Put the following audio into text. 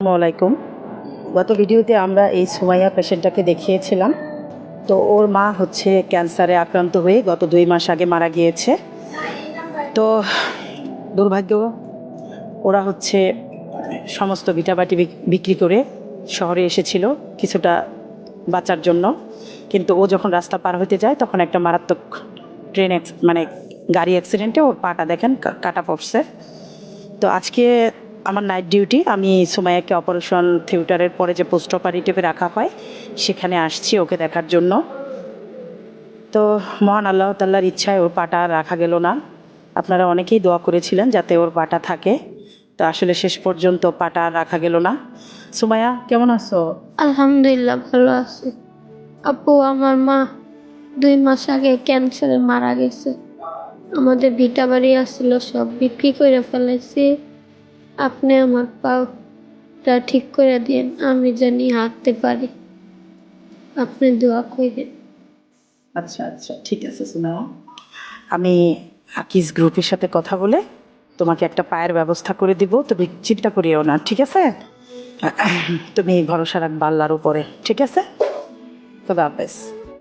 আসসালামাইকুম। গত ভিডিওতে আমরা এই সুমাইয়া পেশেন্টটাকে দেখিয়েছিলাম। তো ওর মা হচ্ছে ক্যান্সারে আক্রান্ত হয়ে গত 2 মাস আগে মারা গিয়েছে। তো দুর্ভাগ্য, ওরা হচ্ছে সমস্ত ভিটাবাটি বিক্রি করে শহরে এসেছিল কিছুটা বাঁচার জন্য। কিন্তু ও যখন রাস্তা পার হতে যায় তখন একটা মারাত্মক মানে গাড়ি অ্যাক্সিডেন্টে ওর পাটা দেখেন কাটা পড়ছে। তো আজকে আমার নাইট ডিউটি, আমি সুমাইয়াকে অপারেশন থিয়েটারের পরে যে পোস্ট অপারেটিভে রাখা হয় সেখানে আসছি ওকে দেখার জন্য। তো মহান আল্লাহ তাআলার ইচ্ছায় ওর পাটা রাখা গেল না। আপনারা অনেকেই দোয়া করেছিলেন যাতে ওর পাটা থাকে, তো আসলে শেষ পর্যন্ত পাটা রাখা গেল না। সুমাইয়া, কেমন আছো? আলহামদুলিল্লাহ ভালো আছি। আপু, আমার মা 2 মাস আগে ক্যান্সারে মারা গেছে। আমাদের ভিটা বাড়ি আসছিল, সব বিক্রি করে ফেলাইছি। আপনি আমার পাটা ঠিক করে দিন, আমি জানি হাঁটতে পারি। আপনি দোয়া করেন। আচ্ছা আচ্ছা, ঠিক আছে সুমাইয়া, আমি আকিজ গ্রুপের সাথে কথা বলে তোমাকে একটা পায়ের ব্যবস্থা করে দিব। তুমি চিন্তা করিও না, ঠিক আছে? তুমি ভরসা রাখবা আল্লাহর উপরে, ঠিক আছে? খোদা হাফেজ।